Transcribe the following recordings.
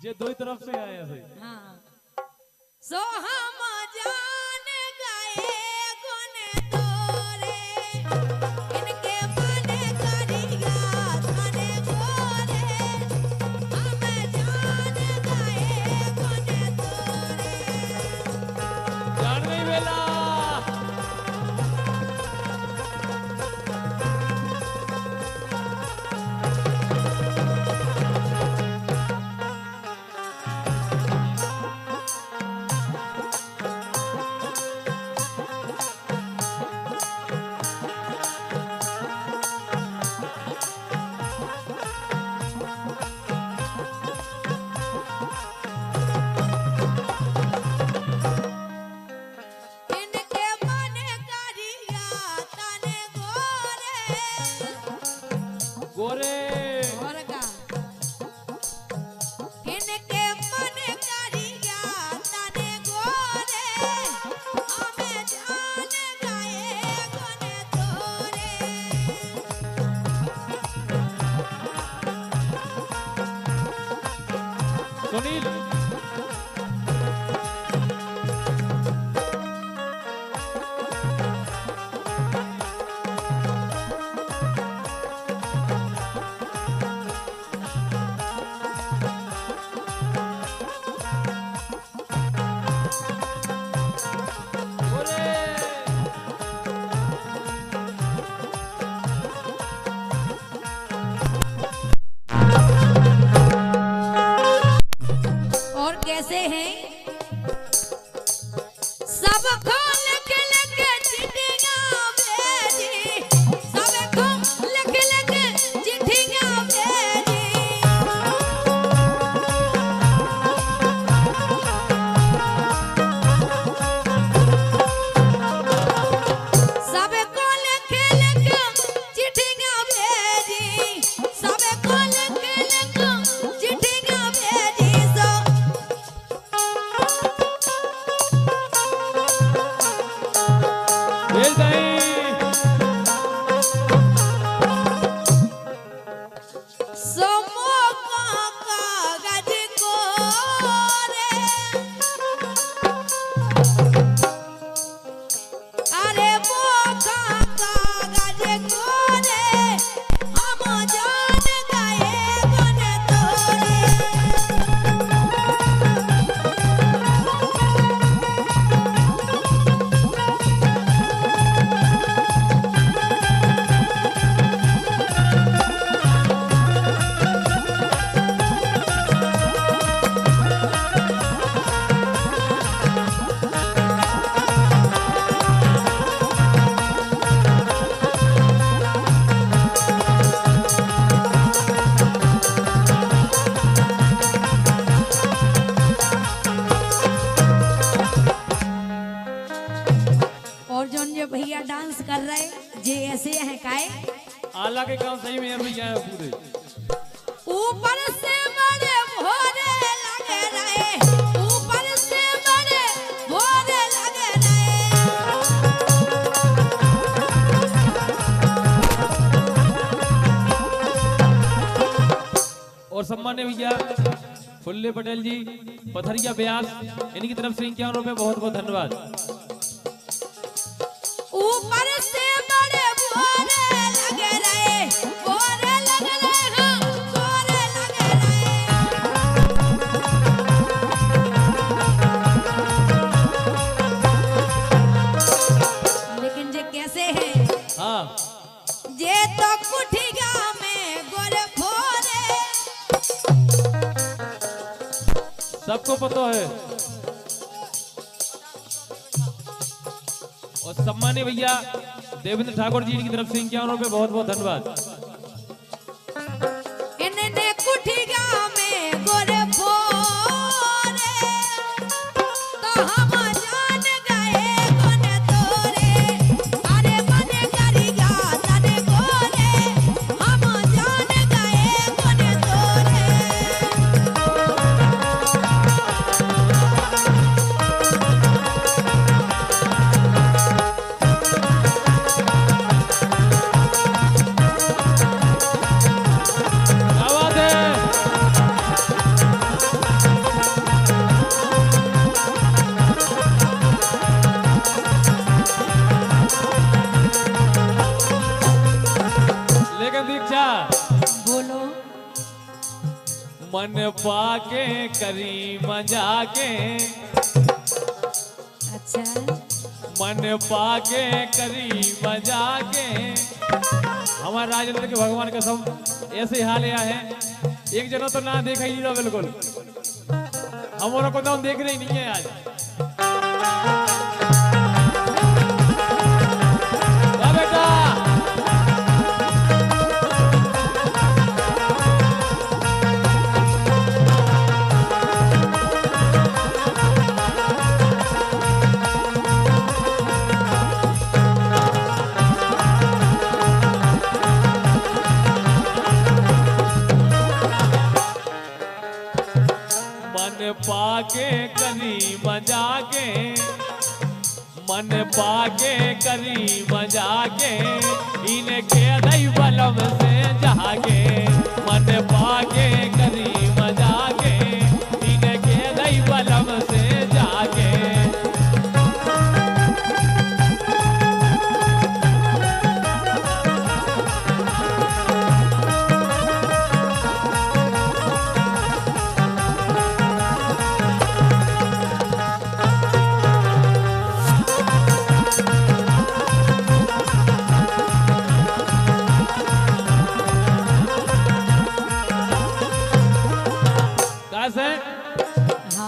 ये दो ही तरफ से आए ऐसे। हाँ सो हम जान गए गुन तोरे इनके बने करिया थाने गोरे हम जान गए गुन तोरे जान गई बेला इनके बने करिया थाने गोरे गोरे और का इनके बने करिया थाने गोरे हम जान गए गुन तोरे सुनील गोरे और कैसे हैं सब खोल के लेके चिट्ठियां भेजी सब खोल के लेके चिट्ठियां भेजी सब खोल के लेके चिट्ठियां भेजी सब खोल के लेके चिट्ठियां भेजी सो भेज गई समो कागज को रे अरे मोखा कागज को रे हम जान गए गुन तोरे और जोन जो भैया डांस कर रहे जे ऐसे हैं काए आला के काम सही में भैया है पूरे। ऊपर से बड़े भोरे लगे रहे ऊपर से बड़े भोरे लगे रहे और सम्मान्य भैया फुल्ले पटेल जी पथरिया ब्यास इनकी तरफ से 51 रुपए बहुत बहुत धन्यवाद। ऊपर से बड़े भोरे लगे रहे भोरे लगे रहे हाँ भोरे लगे रहे लेकिन जे कैसे है हाँ जे तो कुठिया में गोरे भोरे सबको पता है। और सम्मान्य भैया देवेंद्र ठाकुर जी की तरफ से 51 रुपए बहुत बहुत धन्यवाद। इन्हें कुठिया में गोरे भोरे तो हम जान गए गुन तोरे अरे बने करिया तने गोरे हम जान गए गुन तोरे मन पाके करी मजाके, अच्छा मन पाके करी मजाके। हमारे राजेंद्र के भगवान का सब ऐसे हाल आया है, एक जना तो ना देखा ही नहीं बिल्कुल, हमारा को तो हम देख रहे ही नहीं है आज। बेटा पाके करी मजाके, मन पाके करी मजाके, इनके दई बलम से जागे। मन पाके करी मजाके, इनके दई बलम से जागे।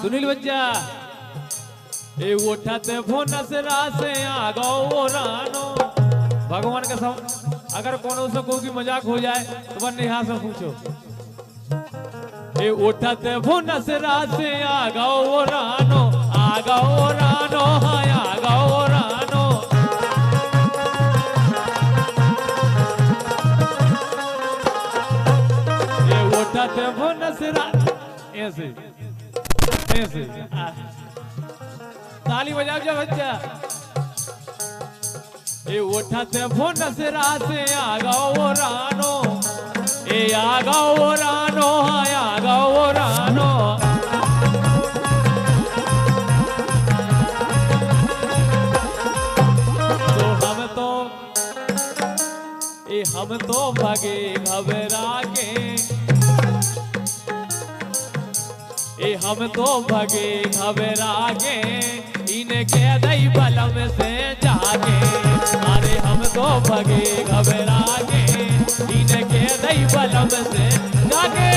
सुनील बच्चा ए उठाते फोनस रासे आ गो रानो। भगवान का सब अगर कोनो से कोई की मजाक हो जाए तो बन यहाँ से पूछो। ए उठाते फोनस रासे आ गो रानो, आ गो रानो, हाँ आ गो रानो। ए उठाते फोनस रासे ऐसे ऐसे ताली बजाओ जा बच्चा। ए उठाते फोन से रासे आ गो रानो, ए आ गो रानो, हाँ आ गो रानो। तो हम तो भागे घबरा के, ए हम तो भगे घबरा के, इनके दई बलम से जागे। अरे हम तो भगे घबरा के, इनके दई बलम से जागे।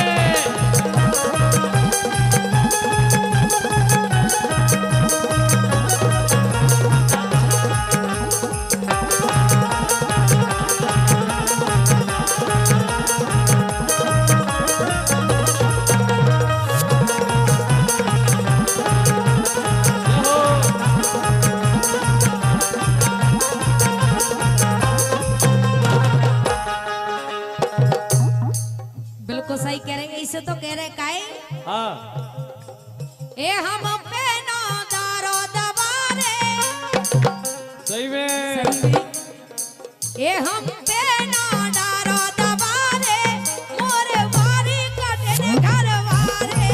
सही कह रहे, इसे तो कह रहे काई। हाँ ए हम पे ना दारो दबारे, सही में ए हम पे ना दारो दबारे, मोरे वारी कटने घर वारे।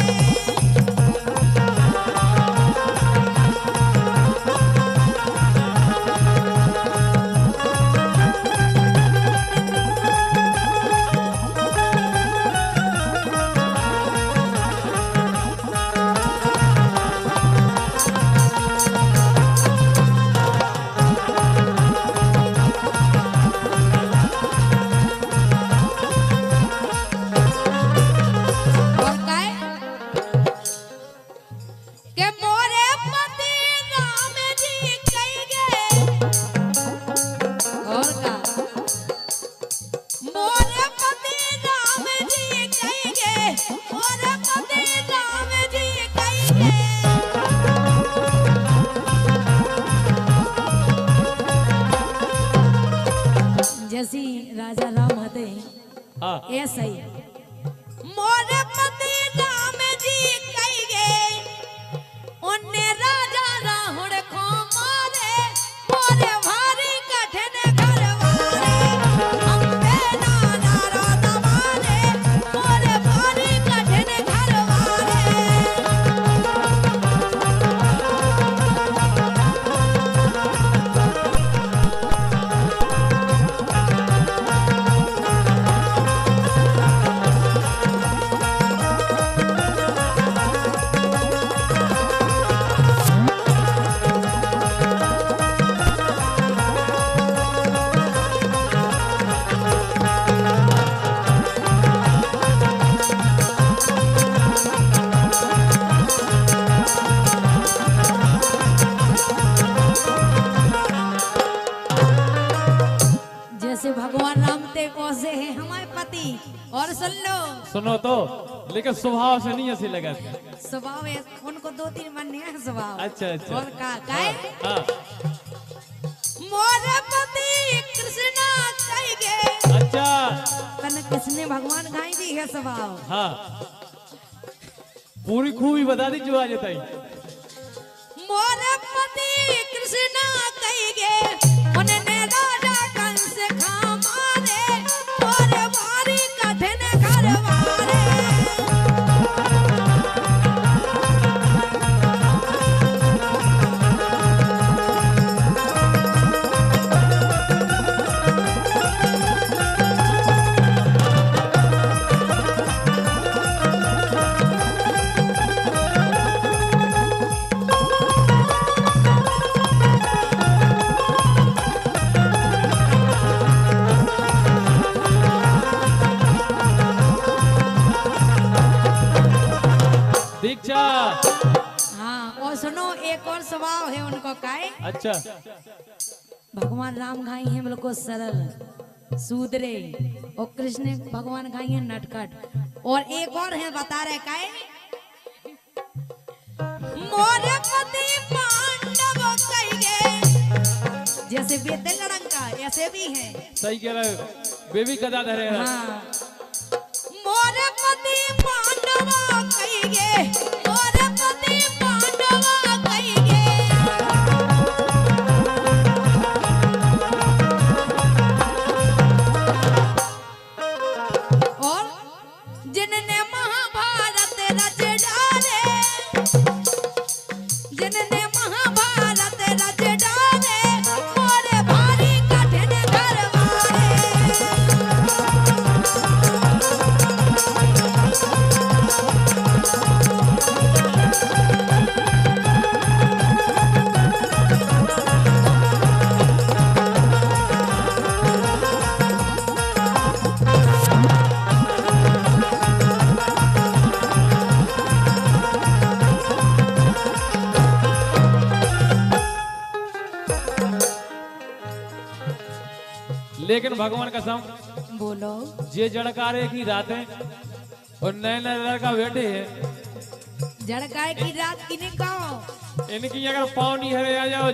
जैसी राजा राम हते ऐसा ही मोरे पति राम जी कही गए, उन्ने राजा राहुल को मारे, मोरे भारी कठिन घर वारे। हम पे ना दारो दबारे, मोरे भारी कठिन घर वारे। जैसे भगवान राम ते कैसे है हमारे पति। और सुन लो सुनो तो, लेकिन स्वभाव से नहीं ऐसी लगा। स्वभाव है उनको 2-3 बनने है स्वभाव। अच्छा अच्छा। और का है हाँ मोर पति कृष्णा कहेंगे। अच्छा तन किसने भगवान गाई दी है स्वभाव। हाँ, पूरी खूबी बता दी जो आ जाता ही। मोर पति कृष्णा कहेंगे उन्होंने राजा कंस खा मारे और भारी कठिन घरवारे। दीक्षा। हाँ और सुनो एक और स्वभाव है उनको का है। अच्छा भगवान राम घाई है बिल्कुल सरल सूदरे और कृष्ण भगवान घाई है नटखट। और एक और है बता रहे का है मोर पति पांडव कहेंगे। जैसे बेते लड़ंका ऐसे भी है। सही कह रहे हो, बेबी कदा धरे हैं। हाँ मोर पति पांडव कहेंगे मोर पति पांडव कहेंगे। और जिनने महाभारत रच डाले जिनने महाभारत रच डाले और भारी कठिन घरवारे। लेकिन भगवान कसम, बोलो जे जड़कारे की रातें और नए नए लड़का बैठे हैं, जड़काए की रात किने कहो। इनकी अगर पाँव नहीं हरे आ जाओ